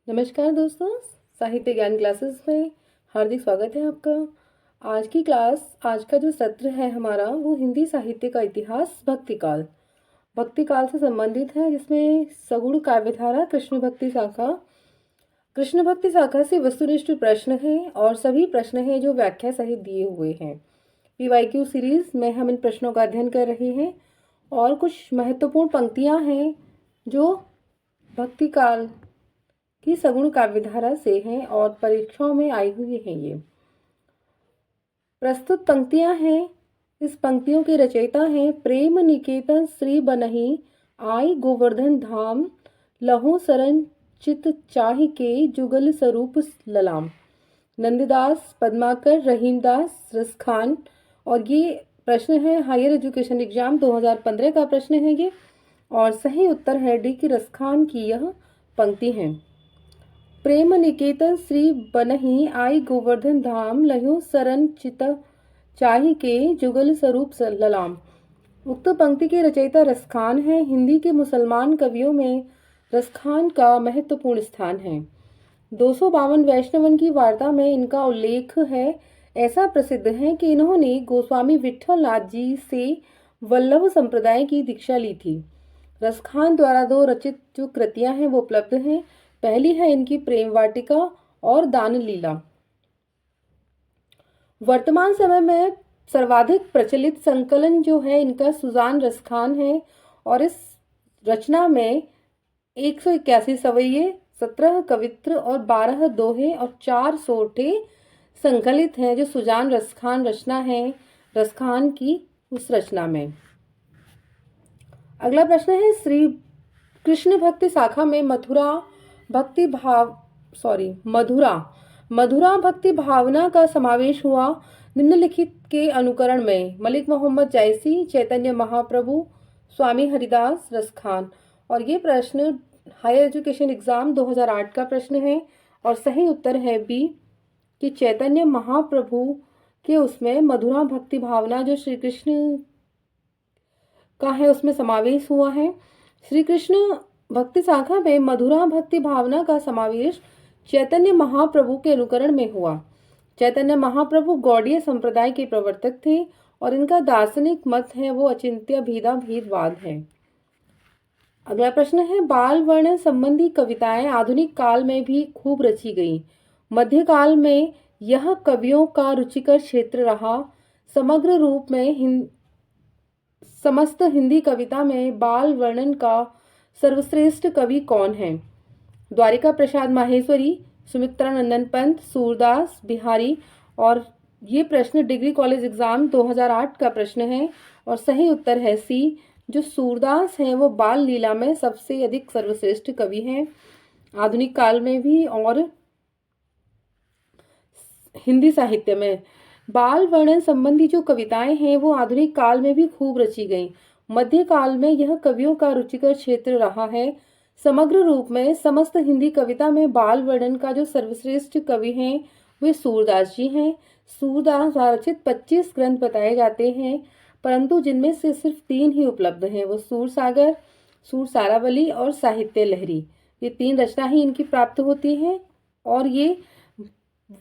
नमस्कार दोस्तों, साहित्य ज्ञान क्लासेस में हार्दिक स्वागत है आपका। आज का जो सत्र है हमारा वो हिंदी साहित्य का इतिहास भक्ति काल से संबंधित है, जिसमें सगुण काव्यधारा कृष्ण भक्ति शाखा से वस्तुनिष्ठ प्रश्न हैं और सभी प्रश्न हैं जो व्याख्या सहित दिए हुए हैं। पीवाईक्यू सीरीज में हम इन प्रश्नों का अध्ययन कर रहे हैं और कुछ महत्वपूर्ण पंक्तियां हैं जो भक्ति काल की सगुण काव्यधारा से हैं और परीक्षाओं में आई हुई हैं। ये प्रस्तुत पंक्तियां हैं। इस पंक्तियों के रचयिता हैं प्रेम निकेतन श्री बनहि आई गोवर्धन धाम लहु सरन चित चाहि के जुगल स्वरूप ललाम। नंददास, पद्माकर, रहीमदास, रसखान। और ये प्रश्न है हायर एजुकेशन एग्जाम 2015 का प्रश्न है ये, और सही उत्तर है डी की रसखान की यह पंक्ति है। प्रेम निकेतन श्री बनहि आई गोवर्धन धाम लहु सरन चित चाहि के जुगल स्वरूप ललाम। उक्त पंक्ति के रचयिता रसखान हैं। हिंदी के मुसलमान कवियों में रसखान का महत्वपूर्ण स्थान है। 252 वैष्णवन की वार्ता में इनका उल्लेख है। ऐसा प्रसिद्ध है कि इन्होंने गोस्वामी विठल नाथ जी से वल्लभ संप्रदाय की दीक्षा ली थी। रसखान द्वारा 2 रचित जो कृतियां हैं वो उपलब्ध हैं। पहली है इनकी प्रेम वाटिका और दान लीला। वर्तमान समय में सर्वाधिक प्रचलित संकलन जो है इनका सुजान रसखान है, और इस रचना में 181 सवैये, 17 कवित्र और 12 दोहे और 4 सोठे संकलित हैं, जो सुजान रसखान रचना है रसखान की उस रचना में। अगला प्रश्न है श्री कृष्ण भक्ति शाखा में मधुरा भक्ति भावना का समावेश हुआ निम्नलिखित के अनुकरण में। मलिक मोहम्मद जैसी, चैतन्य महाप्रभु, स्वामी हरिदास, रसखान। और ये प्रश्न हायर एजुकेशन एग्जाम 2008 का प्रश्न है, और सही उत्तर है बी कि चैतन्य महाप्रभु के उसमें मधुरा भक्ति भावना जो श्री कृष्ण का है उसमें समावेश हुआ है। श्री कृष्ण भक्ति शाखा में मधुरा भक्ति भावना का समावेश चैतन्य महाप्रभु के अनुकरण में हुआ। चैतन्य महाप्रभु गौड़ीय संप्रदाय के प्रवर्तक थे और इनका दार्शनिक मत है वो अचिंत्य भेदाभेदवाद है। अगला प्रश्न है बाल वर्णन संबंधी कविताएं आधुनिक काल में भी खूब रची गई। मध्यकाल में यह कवियों का रुचिकर क्षेत्र रहा। समग्र रूप में समस्त हिंदी कविता में बाल वर्णन का सर्वश्रेष्ठ कवि कौन है? द्वारिका प्रसाद माहेश्वरी, सुमित्रा नंदन पंत, सूरदास, बिहारी। और ये प्रश्न डिग्री कॉलेज एग्जाम 2008 का प्रश्न है, और सही उत्तर है सी, जो सूरदास हैं वो बाल लीला में सबसे अधिक सर्वश्रेष्ठ कवि हैं आधुनिक काल में भी और हिंदी साहित्य में। बाल वर्णन संबंधी जो कविताएं हैं वो आधुनिक काल में भी खूब रची गईं। मध्यकाल में यह कवियों का रुचिकर क्षेत्र रहा है। समग्र रूप में समस्त हिंदी कविता में बाल वर्णन का जो सर्वश्रेष्ठ कवि हैं वे सूरदास जी हैं। सूरदास द्वारा रचित 25 ग्रंथ बताए जाते हैं, परंतु जिनमें से सिर्फ 3 ही उपलब्ध हैं। वो सूर सागर, सूर सारावली और साहित्य लहरी। ये 3 रचना ही इनकी प्राप्त होती हैं, और ये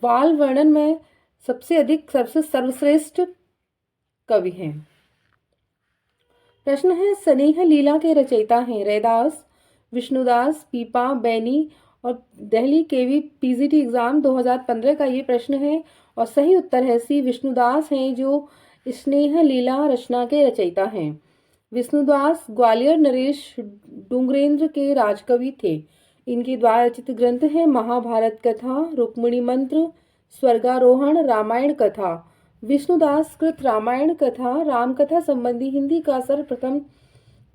बाल वर्णन में सबसे सर्वश्रेष्ठ कवि हैं। प्रश्न है स्नेह लीला के रचयिता हैं रैदास, विष्णुदास, पीपा, बैनी। और दिल्ली केवी पीजीटी एग्जाम 2015 का ये प्रश्न है, और सही उत्तर है सी, विष्णुदास हैं जो स्नेह लीला रचना के रचयिता हैं। विष्णुदास ग्वालियर नरेश डूंगरेंद्र के राजकवि थे। इनके द्वारा रचित ग्रंथ हैं महाभारत कथा, रुक्मिणी मंत्र, स्वर्गारोहण, रामायण कथा। विष्णुदास कृत रामायण कथा राम कथा संबंधी हिंदी का सर्वप्रथम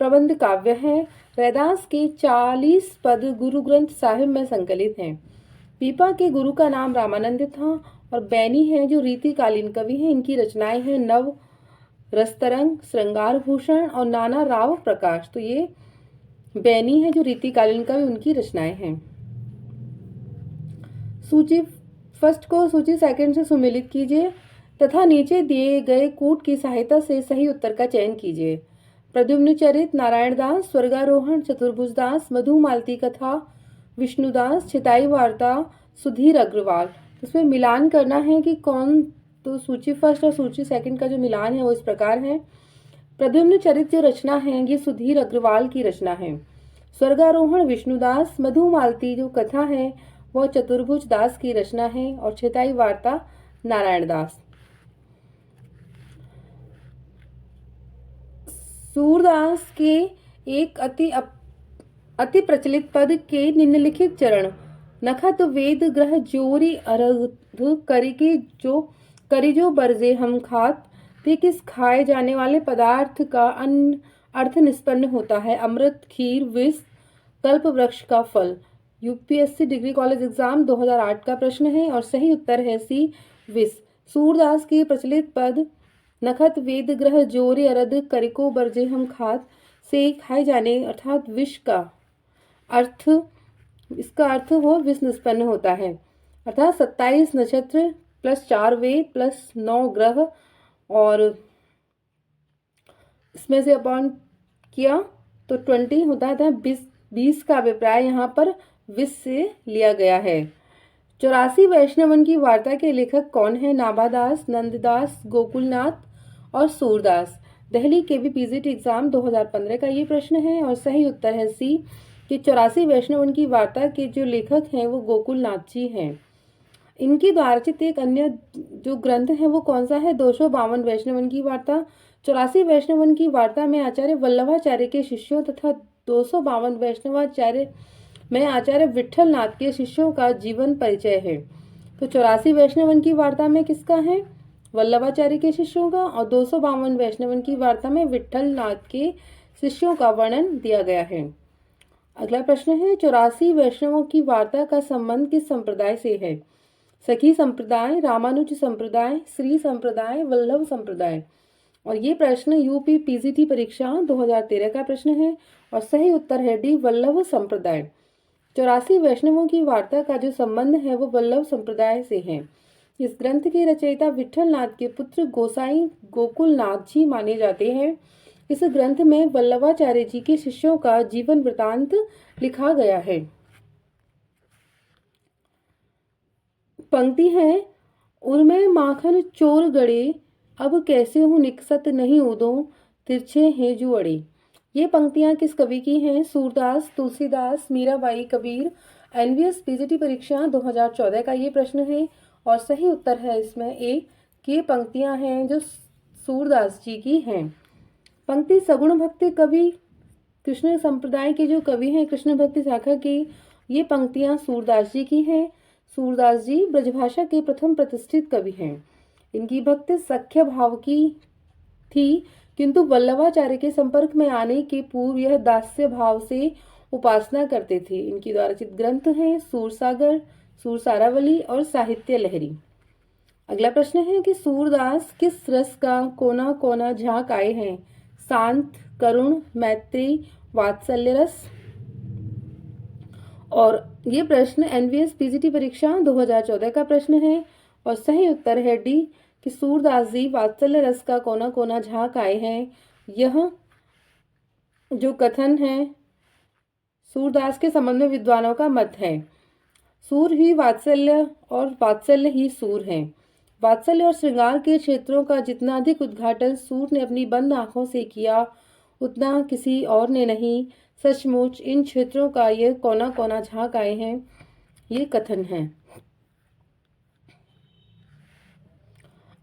प्रबंध काव्य है। रैदास के 40 पद गुरु ग्रंथ साहिब में संकलित हैं। पीपा के गुरु का नाम रामानंद था, और बैनी है जो रीतिकालीन कवि हैं। इनकी रचनाएं हैं नव रसतरंग, श्रृंगार भूषण और नाना राव प्रकाश। तो ये बैनी है जो रीतिकालीन कवि, उनकी रचनाएं हैं। सूची फर्स्ट को सूची सेकंड से सुमेलित कीजिए तथा नीचे दिए गए कूट की सहायता से सही उत्तर का चयन कीजिए। प्रद्युम्न चरित, नारायण दास, स्वर्गारोहण, चतुर्भुज दास, मधुमालती कथा, विष्णुदास, चिताई वार्ता सुधीर अग्रवाल। इसमें मिलान करना है कि कौन, तो सूची फर्स्ट और सूची सेकंड का जो मिलान है वो इस प्रकार है। प्रद्युम्न चरित जो रचना है ये सुधीर अग्रवाल की रचना है। स्वर्गारोहण विष्णुदास, मधुमालती जो कथा है वह चतुर्भुज दास की रचना है और चिताई वार्ता नारायण दास। सूरदास के एक अति प्रचलित पद के निम्नलिखित चरण नखत वेद ग्रह जोरी अरध करी जो बरजे हम खात, ते किस खाए जाने वाले पदार्थ का अन्न अर्थ निष्पन्न होता है। अमृत, खीर, विष, कल्प वृक्ष का फल। यूपीएससी डिग्री कॉलेज एग्जाम 2008 का प्रश्न है और सही उत्तर है सी, विष। सूरदास की प्रचलित पद नखत वेद ग्रह जोरे अरद करिको बरजे हम खात से खाए जाने अर्थात विष का अर्थ, इसका अर्थ हो विष निष्पन्न होता है। अर्थात 27 नक्षत्र प्लस 4 वेद प्लस 9 ग्रह और इसमें से अपॉन किया तो 20 होता था। 20 का अभिप्राय यहाँ पर विष से लिया गया है। 84 वैष्णवन की वार्ता के लेखक कौन है। नाभादास, नंददास, गोकुलनाथ और सूरदास। दिल्ली के भी पीजीटी एग्जाम 2015 का ये प्रश्न है और सही उत्तर है सी कि 84 वैष्णवन की वार्ता के जो लेखक हैं वो गोकुलनाथ जी हैं। इनकी द्वारा रचित एक अन्य जो ग्रंथ है वो कौन सा है। 252 वैष्णवन की वार्ता। 84 वैष्णवन की वार्ता में आचार्य वल्लभाचार्य के शिष्यों तथा 252 वैष्णवाचार्य में आचार्य विठल नाथ के शिष्यों का जीवन परिचय है। तो 84 वैष्णवन की वार्ता में किसका है, वल्लभाचार्य के शिष्यों का, और 252 वैष्णवन की वार्ता में विठल नाथ के शिष्यों का वर्णन दिया गया है। अगला प्रश्न है 84 वैष्णवों की वार्ता का संबंध किस संप्रदाय से है। सखी संप्रदाय, रामानुज संप्रदाय, श्री संप्रदाय, वल्लभ संप्रदाय। और ये प्रश्न यूपी पीजीटी परीक्षा 2013 का प्रश्न है और सही उत्तर है डी, वल्लभ संप्रदाय। 84 वैष्णवों की वार्ता का जो संबंध है वो वल्लभ संप्रदाय से है। इस ग्रंथ के रचयिता विठल नाथ के पुत्र गोसाई गोकुलनाथ जी माने जाते हैं। इस ग्रंथ में वल्लभाचार्य जी के शिष्यों का जीवन वृतांत लिखा गया है। पंक्ति है, उर्मे माखन चोर गड़े, अब कैसे हूँ निकसत नहीं उदो, तिरछे हैं जो अड़े। ये पंक्तियां किस कवि की हैं। सूरदास, तुलसीदास, मीराबाई, कबीर। एनवीएस पीजीटी परीक्षा 2014 का ये प्रश्न है और सही उत्तर है इसमें ए कि ये पंक्तियां हैं जो सूरदास जी की हैं। पंक्ति सगुण भक्ति कवि कृष्ण संप्रदाय के जो कवि हैं, कृष्ण भक्ति शाखा की, ये पंक्तियां सूरदास जी की हैं। सूरदास जी ब्रजभाषा के प्रथम प्रतिष्ठित कवि हैं। इनकी भक्ति सख्य भाव की थी, किंतु वल्लभाचार्य के संपर्क में आने के पूर्व यह दास्य भाव से उपासना करते थे। इनकी द्वारा रचित ग्रंथ हैं सूरसागर, सूरसारावली और साहित्य लहरी। अगला प्रश्न है कि सूरदास किस रस का कोना कोना झांक आए हैं। शांत, करुण, मैत्री, वात्सल्य रस। और ये प्रश्न एनवीएस पीजीटी परीक्षा 2014 का प्रश्न है और सही उत्तर है डी कि सूरदास जी वात्सल्य रस का कोना कोना झांक आए हैं। यह जो कथन है सूरदास के संबंध में विद्वानों का मत है। सूर ही वात्सल्य और वात्सल्य ही सूर है। वात्सल्य और श्रृंगार के क्षेत्रों का जितना अधिक उद्घाटन सूर ने अपनी बंद आंखों से किया उतना किसी और ने नहीं। सचमुच इन क्षेत्रों का ये कोना कोना झांक आए हैं, ये कथन है।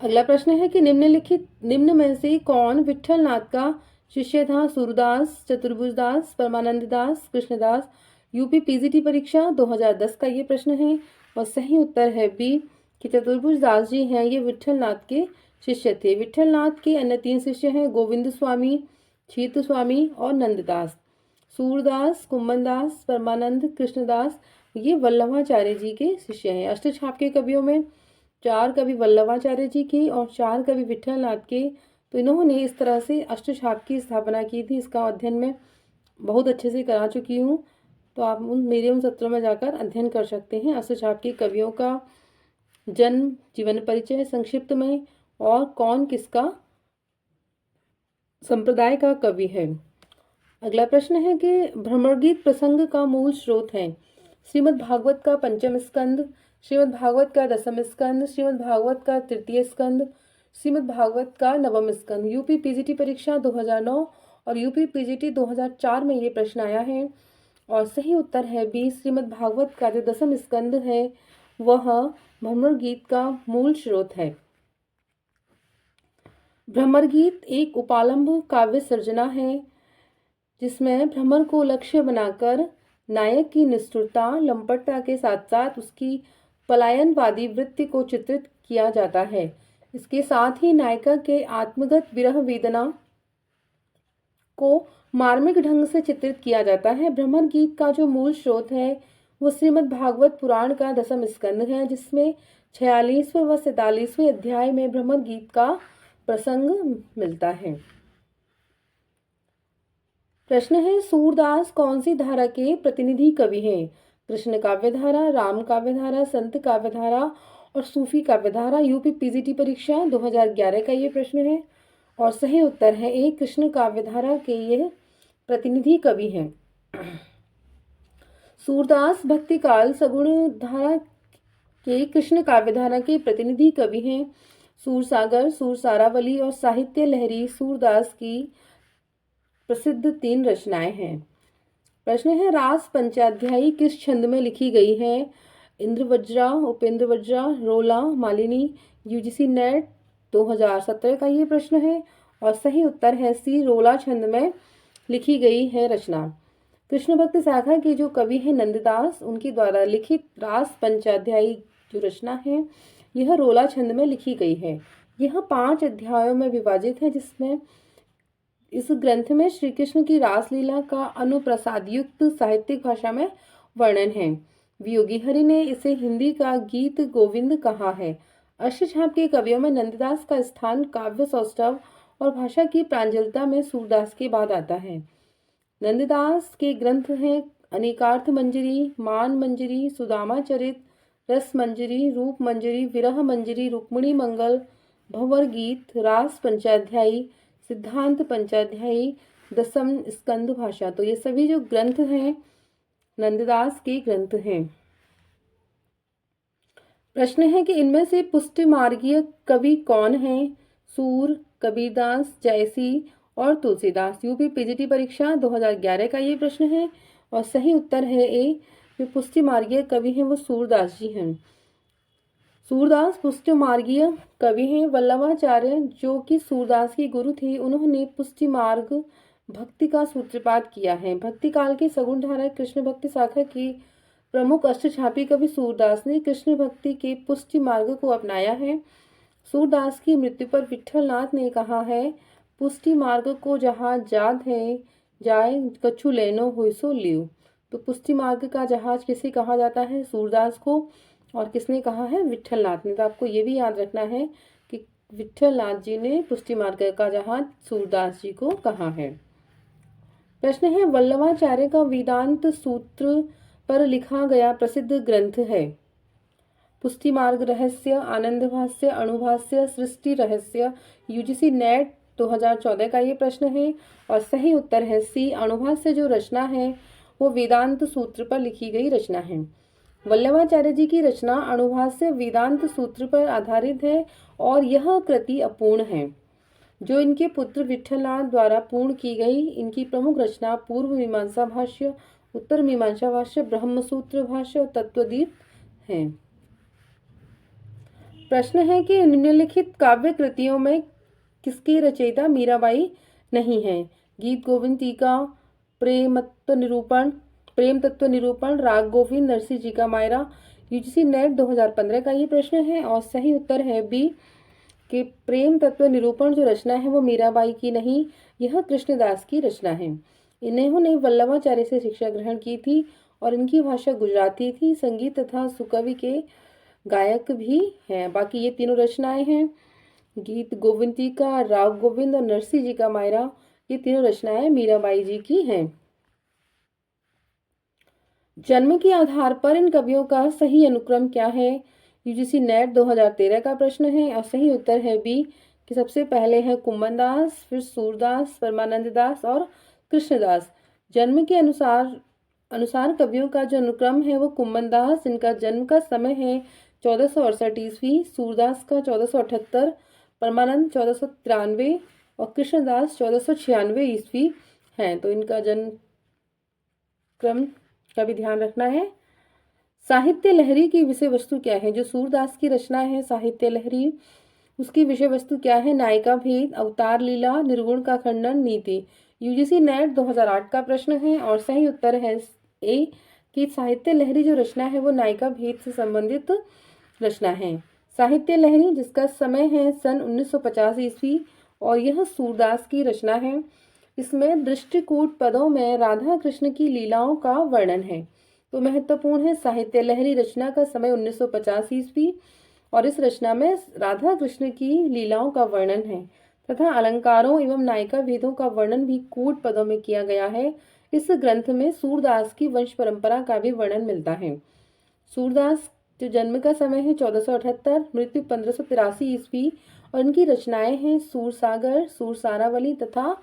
अगला प्रश्न है कि निम्न में से कौन विठल नाथ का शिष्य था। सूरदास, चतुर्भुजदास, परमानंददास, कृष्णदास। यूपी पीजीटी परीक्षा 2010 का ये प्रश्न है और सही उत्तर है बी कि चतुर्भुजदास जी हैं, ये विठल नाथ के शिष्य थे। विठल नाथ के अन्य 3 शिष्य हैं, गोविंद स्वामी, छीत स्वामी और नंददास। सूरदास, कुम्भनदास, परमानंद, कृष्णदास ये वल्लभाचार्य जी के शिष्य हैं। अष्टछाप के कवियों में 4 कवि वल्लभाचार्य जी के और 4 कवि विठल नाथ के। तो इन्होंने इस तरह से अष्टछाप की स्थापना की थी। इसका अध्ययन मैं बहुत अच्छे से करा चुकी हूँ, तो आप मेरे उन सत्रों में जाकर अध्ययन कर सकते हैं। अष्टछाप के कवियों का जन्म, जीवन परिचय संक्षिप्त में और कौन किसका संप्रदाय का कवि है। अगला प्रश्न है कि भ्रमर गीत प्रसंग का मूल स्रोत है। श्रीमद् भागवत का पंचम स्कंद, श्रीमद् भागवत का दसम स्कंद, श्रीमद् भागवत का तृतीय स्कंद, श्रीमद् भागवत का नवम स्कंद। यूपी पीजीटी परीक्षा 2009 और यूपी पीजीटी 2004 में ये प्रश्न आया है और सही उत्तर है बी। श्रीमद् भागवत का जो दसम स्कंद है वह भ्रमर गीत का मूल स्रोत है। भ्रमर गीत एक उपालंब काव्य सर्जना है जिसमें भ्रमर को लक्ष्य बनाकर नायक की निष्ठुरता, लंपटता के साथ साथ उसकी पलायनवादी वृत्ति को चित्रित किया जाता है। इसके साथ ही नायिका के आत्मगत विरह वेदना को मार्मिक ढंग से चित्रित किया जाता है। भ्रमर गीत का जो मूल स्रोत है वो श्रीमद् भागवत पुराण का दसम स्कंद है जिसमें 46वें व 47वें अध्याय में भ्रमर गीत का प्रसंग मिलता है। प्रश्न है, सूरदास कौन सी धारा के प्रतिनिधि कवि हैं? कृष्ण काव्यधारा, राम काव्यधारा, संत काव्यधारा और सूफी काव्यधारा। यूपी पीजीटी परीक्षा 2011 का ये प्रश्न है और सही उत्तर है ए। कृष्ण काव्यधारा के ये प्रतिनिधि कवि हैं। सूरदास भक्ति काल सगुण धारा के कृष्ण काव्यधारा के प्रतिनिधि कवि हैं। सूरसागर, सूरसारावली और साहित्य लहरी सूरदास की प्रसिद्ध 3 रचनाएं हैं। प्रश्न है, रास पंचाध्यायी किस छंद में लिखी गई है? इंद्रवज्रा, उपेंद्र वज्रा, रोला, मालिनी। यूजीसी नेट 2017 का ये प्रश्न है और सही उत्तर है सी। रोला छंद में लिखी गई है रचना। कृष्ण भक्ति शाखा के जो कवि हैं नंददास, उनके द्वारा लिखित रास पंचाध्यायी जो रचना है यह रोला छंद में लिखी गई है। यह 5 अध्यायों में विभाजित है जिसमें इस ग्रंथ में श्री कृष्ण की रासलीला का अनुप्रसादयुक्त साहित्यिक भाषा में वर्णन है। वियोगी हरि ने इसे हिंदी का गीत गोविंद कहा है। अष्टछाप के कवियों में नंददास का स्थान काव्य सौष्ठव और भाषा की प्रांजलता में सूरदास के बाद आता है। नंददास के ग्रंथ हैं अनेकार्थ मंजरी, मान मंजरी, सुदामा चरित, रस मंजरी, रूप मंजरी, विरह मंजरी, रुक्मिणी मंगल, भंवर गीत, रास पंचाध्यायी, सिद्धांत पंचाध्यायी, दसम स्कंद भाषा। तो ये सभी जो ग्रंथ हैं नंददास के ग्रंथ हैं। प्रश्न है कि इनमें से पुष्टि मार्गीय कवि कौन हैं? सूर, कबीरदास, जयसी और तुलसीदास। यूपी पीजीटी परीक्षा 2011 का ये प्रश्न है और सही उत्तर है ए। जो पुष्टि मार्गीय कवि हैं वो सूरदास जी हैं। सूरदास पुष्टि मार्गीय कवि हैं। वल्लभाचार्य जो कि सूरदास के गुरु थे, उन्होंने पुष्टि मार्ग भक्ति का सूत्रपात किया है। भक्ति काल के सगुण धारा कृष्ण भक्ति शाखा की प्रमुख अष्टछापी कवि सूरदास ने कृष्ण भक्ति के पुष्टि मार्ग को अपनाया है। सूरदास की मृत्यु पर विठलनाथ ने कहा है, पुष्टि मार्ग को जहाँ जात है जाए कछु लेनो हुई सो लियो। तो पुष्टि मार्ग का जहाज किसे कहा जाता है? सूरदास को। और किसने कहा है? विठलनाथ ने। तो आपको ये भी याद रखना है कि विठलनाथ जी ने पुष्टि मार्ग का जहाज सूरदास जी को कहा है। प्रश्न है, वल्लभाचार्य का वेदांत सूत्र पर लिखा गया प्रसिद्ध ग्रंथ है? पुष्टि मार्ग रहस्य, आनंद भाष्य, अणुभाष्य, सृष्टि रहस्य। यूजीसी नेट 2014 का ये प्रश्न है और सही उत्तर है सी। अणुभाष्य जो रचना है वो वेदांत सूत्र पर लिखी गई रचना है। वल्लभाचार्य जी की रचना अणुभाष्य वेदांत सूत्र पर आधारित है और यह कृति अपूर्ण है। जो इनके पुत्र विठलनाथ द्वारा पूर्ण की गई इनकी प्रमुख रचना पूर्व मीमांसा भाष्य, उत्तर मीमांसा भाष्य, ब्रह्मसूत्र भाष्य और तत्वदीप हैं। प्रश्न है कि निम्नलिखित काव्य कृतियों में किसकी रचयिता मीराबाई नहीं है? गीत गोविंद टीका, प्रेम तत्व निरूपण, राग गोविंद, नरसिंह जी का मायरा। यूजीसी नेट 2015 का ये प्रश्न है और सही उत्तर है बी कि प्रेम तत्व निरूपण जो रचना है वो मीराबाई की नहीं, यह कृष्णदास की रचना है। इन्होंने वल्लभाचार्य से शिक्षा ग्रहण की थी और इनकी भाषा गुजराती थी। संगीत तथा सुकवि के गायक भी हैं। बाकी ये तीनों रचनाएं हैं, गीत गोविंदी का, राग गोविंद और नरसिंह जी का मायरा, ये तीनों रचनाएं मीराबाई जी की हैं। जन्म के आधार पर इन कवियों का सही अनुक्रम क्या है? यूजीसी नेट 2013 का प्रश्न है और सही उत्तर है बी कि सबसे पहले है कुम्भनदास, फिर सूरदास, परमानंद दास और कृष्णदास। जन्म के अनुसार अनुसार कवियों का जो अनुक्रम है वो कुम्मन दास, इनका जन्म का समय है 1468 ईस्वी, सूरदास का 1478, परमानंद 1493 और कृष्णदास 1496 ईस्वी हैं। तो इनका जन्म क्रम का भी ध्यान रखना है। साहित्य लहरी की विषय वस्तु क्या है? जो सूरदास की रचना है साहित्य लहरी, उसकी विषय वस्तु क्या है? नायिका भेद, अवतार लीला, निर्गुण का खंडन, नीति। यूजीसी नेट 2008 का प्रश्न है और सही उत्तर है ए कि साहित्य लहरी जो रचना है वो नायिका भेद से संबंधित रचना है। साहित्य लहरी जिसका समय है सन 1950 ईस्वी और यह सूरदास की रचना है। इसमें दृष्टिकूट पदों में राधा कृष्ण की लीलाओं का वर्णन है। तो महत्वपूर्ण है, साहित्य लहरी रचना का समय 1950 ईस्वी और इस रचना में राधा कृष्ण की लीलाओं का वर्णन है तथा अलंकारों एवं नायिका भेदों का वर्णन भी कूट पदों में किया गया है। इस ग्रंथ में सूरदास की वंश परंपरा का भी वर्णन मिलता है। सूरदास जो जन्म का समय है 1478, मृत्यु 1583 ईस्वी और इनकी रचनाएं हैं सूरसागर, सूरसारावली तथा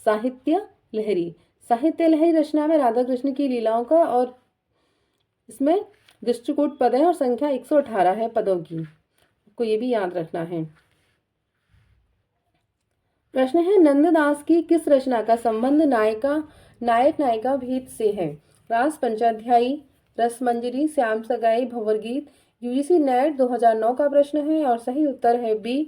साहित्य लहरी। साहित्य लहरी रचना में राधा कृष्ण की लीलाओं का और इसमें दृष्टिकूट पद है और संख्या 118 है पदों की, आपको ये भी याद रखना है। प्रश्न है, नंददास की किस रचना का संबंध नायक नायिका भेद से है? रास पंचाध्यायी, रसमंजरी, श्याम सगाई, भंवर गीत। यूजीसी नेट 2009 का प्रश्न है और सही उत्तर है बी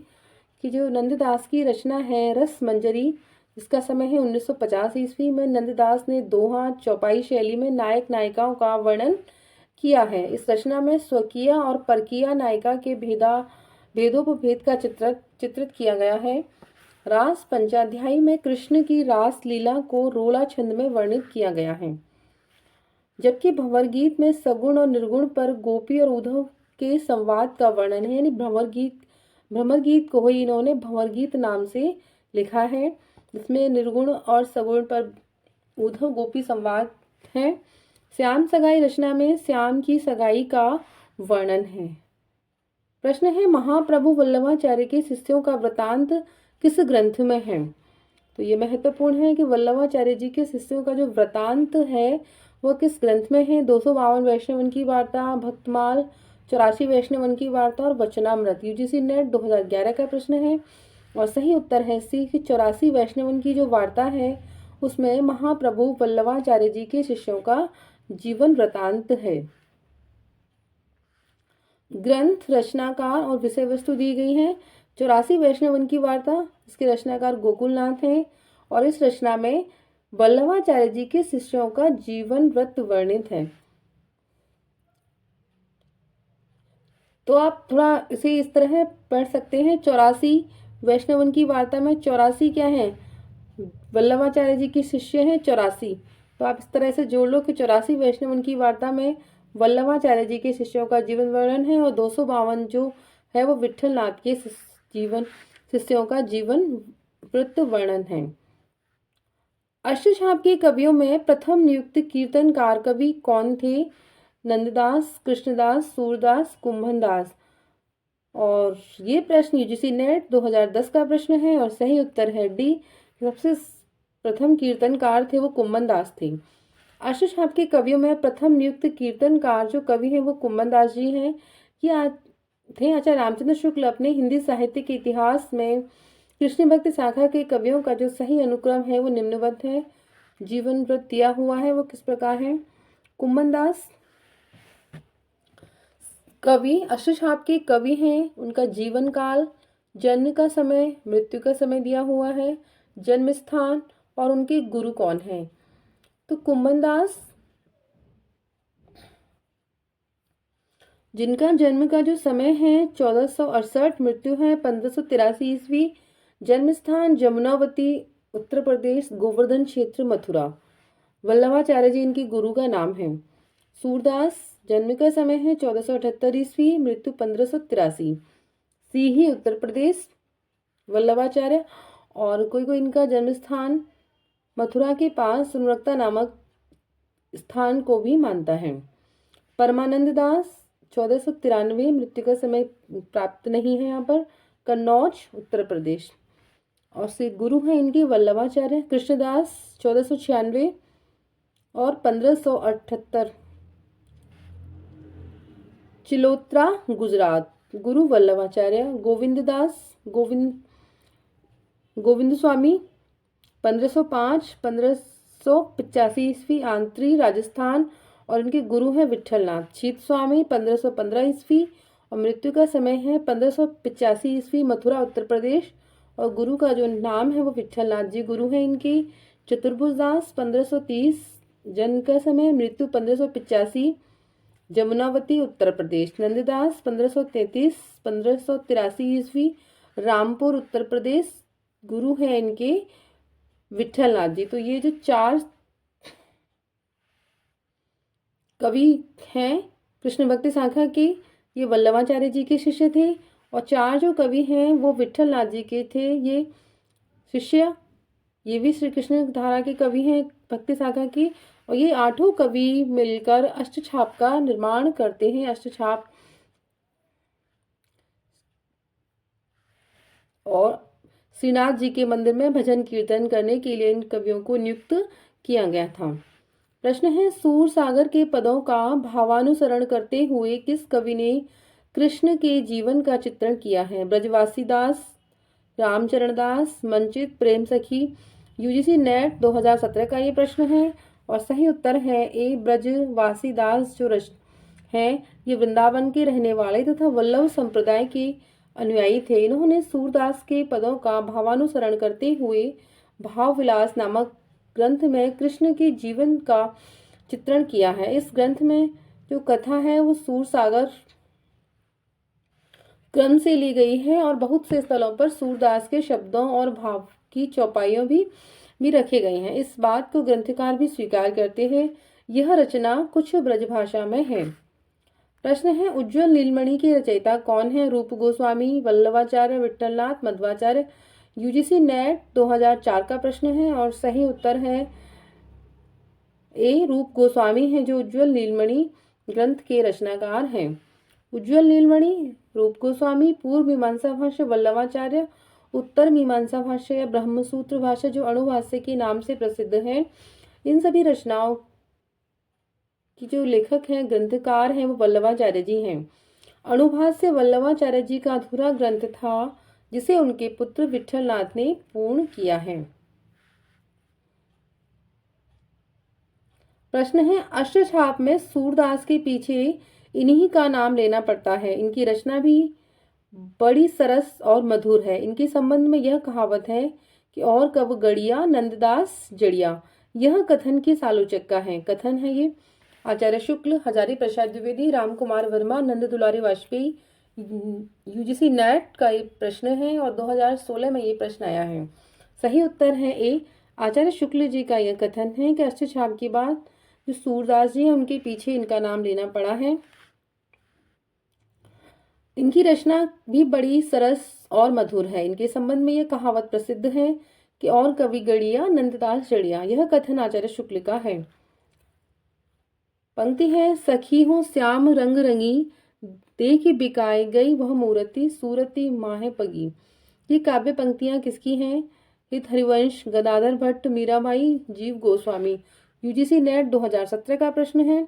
कि जो नंददास की रचना है रसमंजरी, जिसका समय है 1950 ईस्वी में नंददास ने दोहा चौपाई शैली में नायक नायिकाओं का वर्णन किया है। इस रचना में स्वकीय और परकीय नायिका के भेदोपभेद का चित्रित किया गया है। रास पंचाध्यायी में कृष्ण की रास लीला को रोला छंद में वर्णित किया गया है, जबकि भंवर गीत में सगुण और निर्गुण पर गोपी और उद्धव के संवाद का वर्णन है। यानी भ्रमर गीत को ही इन्होंने भंवर गीत नाम से लिखा है, जिसमें निर्गुण और सगुण पर उद्धव गोपी संवाद है। श्याम सगाई रचना में श्याम की सगाई का वर्णन है। प्रश्न है, महाप्रभु वल्लभाचार्य के शिष्यों का वृतांत किस ग्रंथ में है? तो ये महत्वपूर्ण है कि वल्लभाचार्य जी के शिष्यों का जो वृतांत है वह किस ग्रंथ में है? 252 वैष्णवन की वार्ता, भक्तमाल, 84 वैष्णवन की वार्ता और वचनामृत। यूजीसी नेट 2011 का प्रश्न है और सही उत्तर है सी कि 84 वैष्णवन की जो वार्ता है उसमें महाप्रभु वल्लभाचार्य जी के शिष्यों का जीवन वृतांत है। ग्रंथ, रचनाकार और विषय वस्तु दी गई है। 84 वैष्णवन की वार्ता, इसके रचनाकार गोकुलनाथ हैं और इस रचना में वल्लभाचार्य जी के शिष्यों का जीवन व्रत वर्णित है। तो आप थोड़ा इसे इस तरह पढ़ सकते हैं, 84 वैष्णवन की वार्ता में 84 क्या है? वल्लभाचार्य जी के शिष्य हैं 84। तो आप इस तरह से जोड़ लो कि 84 वैष्णवन की वार्ता में वल्लभाचार्य जी के शिष्यों का जीवन वर्णन है और 252 जो है वो विठल नाथ के शिष्यों का जीवन वृत्त वर्णन है। अष्टछाप के कवियों में प्रथम नियुक्त कीर्तनकार कवि कौन थे? नंददास, कृष्णदास, सूरदास, कुंभनदास। और ये प्रश्न यूजीसी नेट 2010 का प्रश्न है और सही उत्तर है डी। सबसे प्रथम कीर्तनकार थे वो कुंभनदास थे। अष्टछाप के कवियों में प्रथम नियुक्त कीर्तनकार जो कवि हैं वो कुंभनदास जी हैं। ये थे आचार्य रामचंद्र शुक्ल अपने हिंदी साहित्य के इतिहास में कृष्ण भक्ति शाखा के कवियों का जो सही अनुक्रम है वो निम्नवत है। जीवन वृत्त दिया हुआ है वो किस प्रकार है? कुंभनदास कवि अष्टछाप के कवि हैं, उनका जीवन काल, जन्म का समय, मृत्यु का समय दिया हुआ है, जन्म स्थान और उनके गुरु कौन हैं। तो कुंभनदास जिनका जन्म का जो समय है 1468, मृत्यु है 1583 ईस्वी, जन्म स्थान जमुनावती उत्तर प्रदेश, गोवर्धन क्षेत्र मथुरा। वल्लभाचार्य जी इनकी गुरु का नाम है। सूरदास जन्म का समय है 1478 ईस्वी, मृत्यु 1583, सीही उत्तर प्रदेश वल्लभाचार्य। और कोई इनका जन्म स्थान मथुरा के पास सुनवक्ता नामक स्थान को भी मानता है। परमानंद दास 1493, मृत्यु का समय प्राप्त नहीं है यहाँ पर, कन्नौज उत्तर प्रदेश। और से गुरु हैं इनके वल्लभाचार्य। कृष्णदास 1496, और 1578 चिलोत्रा गुजरात। गुरु वल्लभाचार्य गोविंद स्वामी 1505 1585 ईस्वी आंतरी राजस्थान और इनके गुरु हैं विठलनाथ। शीत स्वामी 1515 ईस्वी और मृत्यु का समय है 1585 ईस्वी मथुरा उत्तर प्रदेश और गुरु का जो नाम है वो विठलनाथ जी गुरु हैं इनकी। चतुर्भुज दास 1530 जन्म का समय, मृत्यु 1585 जमुनावती उत्तर प्रदेश। नंददास 1533 1583 ईस्वी रामपुर उत्तर प्रदेश, गुरु है इनके विठलनाथ जी। तो ये जो चार कवि हैं कृष्ण भक्ति शाखा के, ये वल्लभाचार्य जी के शिष्य थे और चार जो कवि हैं वो विठलनाथ जी के थे ये शिष्य। ये भी श्री कृष्ण धारा के कवि हैं भक्ति शाखा की और ये आठों कवि मिलकर अष्टछाप का निर्माण करते हैं। अष्टछाप और श्रीनाथ जी के मंदिर में भजन कीर्तन करने के लिए इन कवियों को नियुक्त किया गया था। प्रश्न है, सूर सागर के पदों का भावानुसरण करते हुए किस कवि ने कृष्ण के जीवन का चित्रण किया है? ब्रजवासी दास, रामचरण दास, मंचित, प्रेम सखी। यूजीसी नेट 2017 का ये प्रश्न है और सही उत्तर है ए ब्रजवासी दास जो हैं ये वृंदावन के रहने वाले तथा वल्लभ संप्रदाय के अनुयायी थे। इन्होंने सूरदास के पदों का भावानुसरण करते हुए भाव विलास नामक ग्रंथ में कृष्ण के जीवन का चित्रण किया है। इस ग्रंथ में जो कथा है वो सूर सागर क्रम से ली गई है और बहुत से स्थलों पर सूरदास के शब्दों और भाव की चौपाइयों भी रखे गए हैं। इस बात को ग्रंथकार भी स्वीकार करते हैं। यह रचना कुछ ब्रजभाषा में है। प्रश्न है, उज्ज्वल नीलमणि के रचयिता कौन है? रूप गोस्वामी, वल्लभाचार्य, विठलनाथ, मध्वाचार्य। यूजीसी नेट 2004 का प्रश्न है और सही उत्तर है ए रूप गोस्वामी है जो उज्ज्वल नीलमणि ग्रंथ के रचनाकार हैं। उज्ज्वल नीलमणि, रूप गोस्वामी, पूर्व मीमांसा भाष्य वल्लभाचार्य, उत्तर मीमांसा भाष्य या ब्रह्मसूत्र भाष्य जो अणुभाष्य के नाम से प्रसिद्ध है। इन सभी रचनाओं की जो लेखक हैं ग्रंथकार हैं वो वल्लभाचार्य जी हैं। अणुभाष्य वल्लभाचार्य जी का अधूरा ग्रंथ था जिसे उनके पुत्र विठलनाथ ने पूर्ण किया है। प्रश्न है, अष्टछाप में सूरदास के पीछे इन्हीं का नाम लेना पड़ता है। इनकी रचना भी बड़ी सरस और मधुर है। इनके संबंध में यह कहावत है कि और कब गड़िया नंददास जड़िया। यह कथन की सालोचक का है। कथन है ये आचार्य शुक्ल, हजारी प्रसाद द्विवेदी, राम कुमार वर्मा, नंद दुलारी वाजपेयी। यूजीसी नेट का ये प्रश्न है और 2016 में ये प्रश्न आया है। सही उत्तर है ए आचार्य शुक्ल जी का यह कथन है कि अष्टछाप के बाद जो सूरदास जी हैं उनके पीछे इनका नाम लेना पड़ा है। इनकी रचना भी बड़ी सरस और मधुर है। इनके संबंध में यह कहावत प्रसिद्ध है कि और कवि गड़िया नंददास जड़िया। यह कथन आचार्य शुक्ल का है। पंक्ति है, सखी हूँ श्याम रंग रंगी, देख बिकाए गई वह मूर्ति, सूरती माहे पगी। ये काव्य पंक्तियां किसकी हैं? हित हरिवंश, गदाधर भट्ट, मीराबाई, जीव गोस्वामी। यूजीसी नेट 2017 का प्रश्न है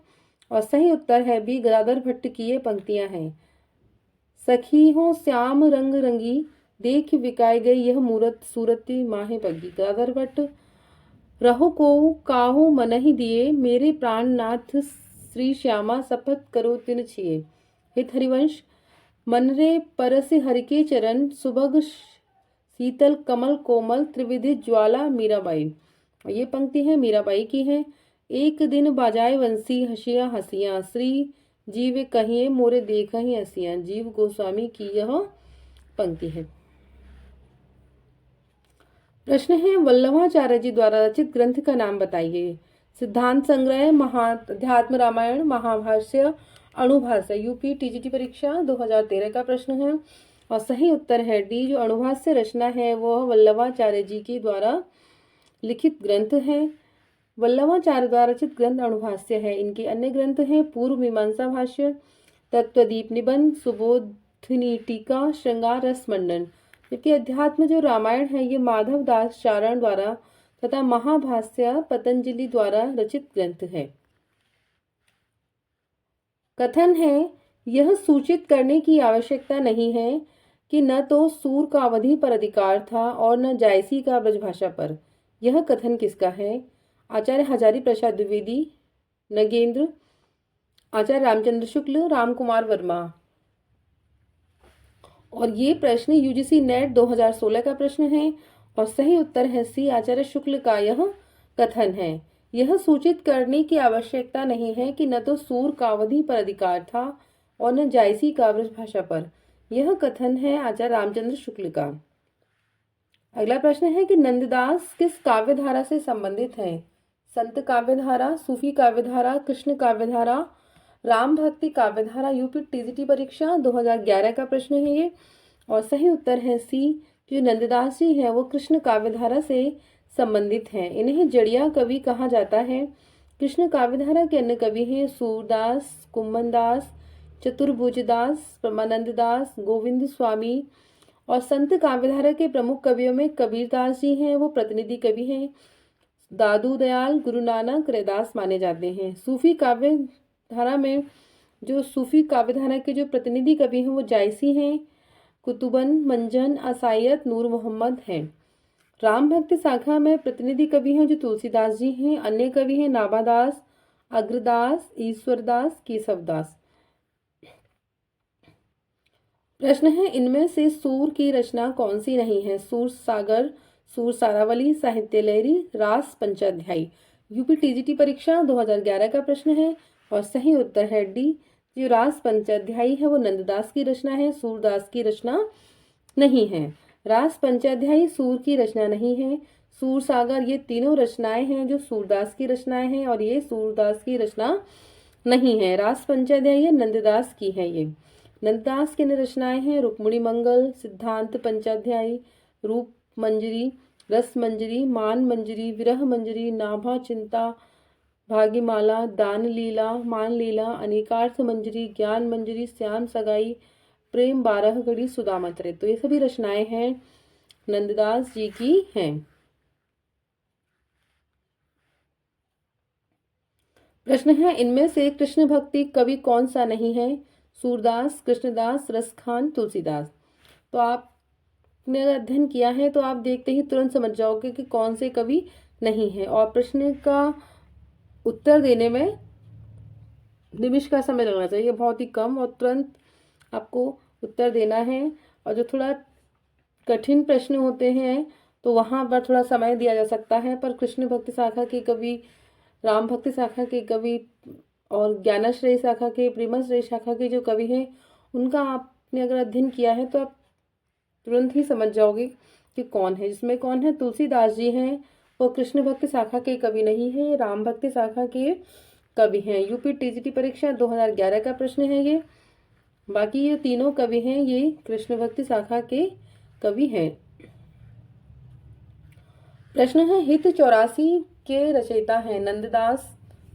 और सही उत्तर है बी गदाधर भट्ट की ये पंक्तियां हैं। सखी हो श्याम रंग रंगी, देख बिकाई गई यह मूरत, सूरती माहे पगी। गदाधर भट्ट। रहो को काहू मन ही दिए, मेरे प्राणनाथ श्री श्यामा शपथ करो तिन छिए। हित हरिवंश। मनरे परस हरि के चरण, सुभग शीतल कमल कोमल, त्रिविधि ज्वाला। मीराबाई। ये पंक्ति है मीराबाई की है। एक दिन बाजाए वंशी, हसिया हसिया, श्री जीव कहिए मोरे देख ही हसिया। जीव गोस्वामी की यह पंक्ति है। प्रश्न है, वल्लभाचार्य जी द्वारा रचित ग्रंथ का नाम बताइए। सिद्धांत संग्रह, अध्यात्म रामायण, महाभाष्य, अणुभाष्य। यूपी टीजीटी परीक्षा 2013 का प्रश्न है और सही उत्तर है डी जो अणुभाष्य रचना है वह वल्लभाचार्य जी के द्वारा लिखित ग्रंथ है। वल्लभाचार्य द्वारा रचित ग्रंथ अणुभाष्य है। इनके अन्य ग्रंथ हैं पूर्व मीमांसा भाष्य, तत्वदीप निबंध, सुबोधिनी टीका, श्रृंगार रस मंडन। जबकि अध्यात्म जो रामायण है ये माधव दास चारण द्वारा तथा महाभाष्य पतंजलि द्वारा रचित ग्रंथ है। कथन है, यह सूचित करने की आवश्यकता नहीं है कि न तो सूर का अवधि पर अधिकार था और न जायसी का ब्रजभाषा पर। यह कथन किसका है? आचार्य हजारी प्रसाद द्विवेदी, नगेंद्र, आचार्य रामचंद्र शुक्ल, राम कुमार वर्मा। और ये प्रश्न यूजीसी नेट 2016 का प्रश्न है और सही उत्तर है सी, आचार्य शुक्ल का यह कथन है। यह सूचित करने की आवश्यकता नहीं है कि न तो सूर कावधि पर अधिकार था और न जायसी का ब्रजभाषा पर। यह कथन है आचार्य रामचंद्र शुक्ल का। अगला प्रश्न है कि नंददास किस काव्यधारा से संबंधित है? संत काव्यधारा, सूफी काव्यधारा, कृष्ण काव्यधारा, राम भक्ति काव्यधारा। यूपी टीजीटी परीक्षा 2011 का प्रश्न है ये और सही उत्तर है सी, जो नंददास जी है वो कृष्ण काव्यधारा से संबंधित हैं। इन्हें जड़िया कवि कहा जाता है। कृष्ण काव्यधारा के अन्य कवि हैं सूरदास, कुम्भनदास, चतुर्भुजदास, परमानंददास, गोविंद स्वामी। और संत काव्यधारा के प्रमुख कवियों में कबीरदास जी हैं, वो प्रतिनिधि कवि हैं। दादू दयाल, गुरु नानक, रैदास माने जाते हैं। सूफी काव्यधारा में जो सूफी काव्यधारा के जो प्रतिनिधि कवि हैं वो जायसी हैं, कुतुबन, मंजन, असायत, नूर मोहम्मद हैं। राम भक्ति शाखा में प्रतिनिधि कवि हैं जो तुलसीदास जी हैं। अन्य कवि हैं नाभादास, अग्रदास, ईश्वरदास, केशवदास। प्रश्न है, इनमें से सूर की रचना कौन सी नहीं है? सूर सागर, सूर सारावली, साहित्य लहरी, रास पंचाध्यायी। यूपी टीजीटी परीक्षा 2011 का प्रश्न है और सही उत्तर है डी, जो रास पंचाध्यायी है वो नंददास की रचना है, सूरदास की रचना नहीं है। रास पंचाध्यायी सूर की रचना नहीं है। सूर सागर, ये तीनों रचनाएं हैं जो सूरदास की रचनाएं हैं और ये सूरदास की रचना नहीं है। रास पंचाध्यायी नंददास की है। ये नंददास की रचनाएं हैं रुक्मिणी मंगल, सिद्धांत पंचाध्यायी, रूप मंजरी, रस मंजरी, मान मंजरी, विरह मंजरी, नाभा चिंता, भाग्यमाला, दान लीला, मान लीला, अनेकार्थ मंजरी, ज्ञान मंजरी, श्याम सगाई, प्रेम 12 घड़ी, सुदामात्रे। तो ये सभी रचनाएं हैं नंददास जी की हैं। प्रश्न है, इनमें से कृष्ण भक्ति कवि कौन सा नहीं है? सूरदास, कृष्णदास, रसखान, तुलसीदास। तो आपने अगर अध्ययन किया है तो आप देखते ही तुरंत समझ जाओगे कि कौन से कवि नहीं है। और प्रश्न का उत्तर देने में निमिष का समय लगना चाहिए, बहुत ही कम, और तुरंत आपको उत्तर देना है। और जो थोड़ा कठिन प्रश्न होते हैं तो वहाँ पर थोड़ा समय दिया जा सकता है, पर कृष्ण भक्ति शाखा के कवि, राम भक्ति शाखा के कवि और ज्ञानाश्रय शाखा के, प्रेमाश्रय शाखा के जो कवि हैं उनका आपने अगर अध्ययन किया है तो आप तुरंत ही समझ जाओगे कि कौन है। जिसमें कौन है? तुलसीदास जी हैं, वो कृष्ण भक्ति शाखा के कवि नहीं है, राम भक्ति शाखा के कवि हैं। यूपी टीजीटी परीक्षा 2011 का प्रश्न है ये। बाकी ये तीनों कवि हैं ये कृष्ण भक्ति शाखा के कवि हैं। प्रश्न है, हित 84 के रचयिता हैं नंददास,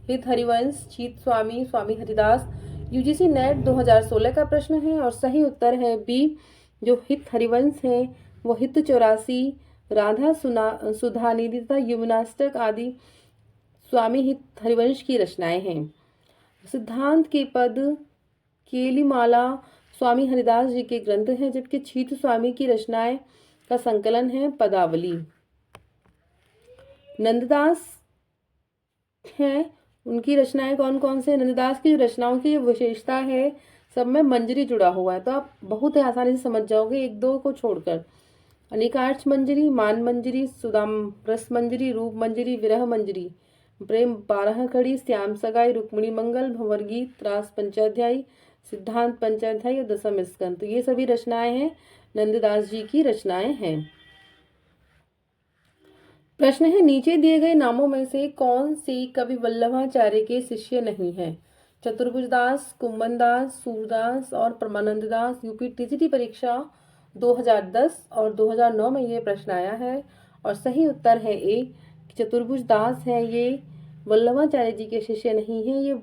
हित हरिवंश, चीत स्वामी, स्वामी हरिदास। यूजीसी नेट 2016 का प्रश्न है और सही उत्तर है बी, जो हित हरिवंश है वो हित 84, राधा सुधानिधि तथा यमुनाष्टक आदि स्वामी हित हरिवंश की रचनाएं हैं। सिद्धांत के पद, केलीमाला स्वामी हरिदास जी के ग्रंथ हैं, जबकि चीत स्वामी की रचनाएं का संकलन है पदावली। नंददास हैं, उनकी रचनाएं कौन कौन से? नंददास की रचनाओं की जो विशेषता है सब में मंजरी जुड़ा हुआ है, तो आप बहुत ही आसानी से समझ जाओगे एक दो को छोड़कर। अनेकार्थ मंजरी, मान मंजरी, सुदाम रस मंजरी, रूप मंजरी, विरह मंजरी, प्रेम 12 कड़ी, श्याम सगाई, रुक्मिणी मंगल, भंवर गीत, रास पंचाध्यायी, सिद्धांत पंचाध्यायी और दशम स्कंद। तो ये सभी रचनाएं हैं नंददास जी की रचनाएं हैं। प्रश्न है, नीचे दिए गए नामों में से कौन सी कवि वल्लभाचार्य के शिष्य नहीं है? चतुर्भुजदास, कुम्भनदास, सूरदास और परमानंददास। यूपी टीजीटी परीक्षा 2010 और 2009 में ये प्रश्न आया है और सही उत्तर है ए, चतुर्भुजदास है ये वल्लभाचार्य जी के शिष्य नहीं है। ये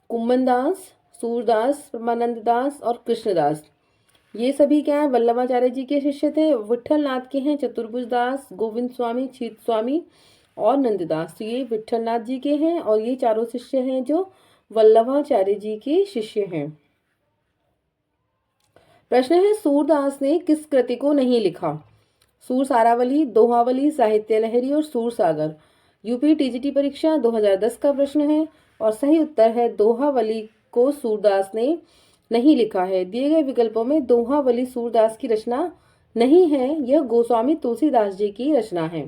कुम्भनदास, सूरदास, परमानंद दास और कृष्णदास। ये सभी क्या है, वल्लभाचार्य जी के शिष्य थे। विठल नाथ के हैं चतुर्भुज दास, गोविंद स्वामी, छीत स्वामी और नंददास। तो ये विठल नाथ जी के हैं और ये चारों शिष्य हैं जो वल्लभाचार्य जी के शिष्य हैं। प्रश्न है, सूरदास ने किस कृति को नहीं लिखा? सूर सारावली, दोहावली, साहित्य लहरी और सूर सागर। यूपी टीजीटी परीक्षा 2010 का प्रश्न है और सही उत्तर है दोहावली को सूरदास ने नहीं लिखा है। दिए गए विकल्पों में दोहावली सूरदास की रचना नहीं है, यह गोस्वामी तुलसीदास जी की रचना है।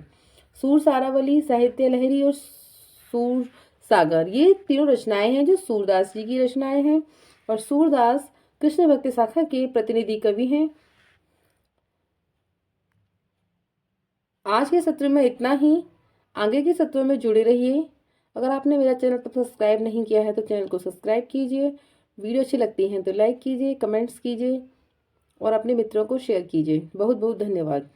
सूर सारावली, साहित्य लहरी और सूर सागर, ये तीनों रचनाएं हैं जो सूरदास जी की रचनाएं हैं और सूरदास कृष्ण भक्ति शाखा के प्रतिनिधि कवि हैं। आज के सत्र में इतना ही। आगे के सत्रों में जुड़े रहिए। अगर आपने मेरा चैनल तक सब्सक्राइब नहीं किया है तो चैनल को सब्सक्राइब कीजिए। वीडियो अच्छी लगती है तो लाइक कीजिए, कमेंट्स कीजिए और अपने मित्रों को शेयर कीजिए। बहुत बहुत धन्यवाद।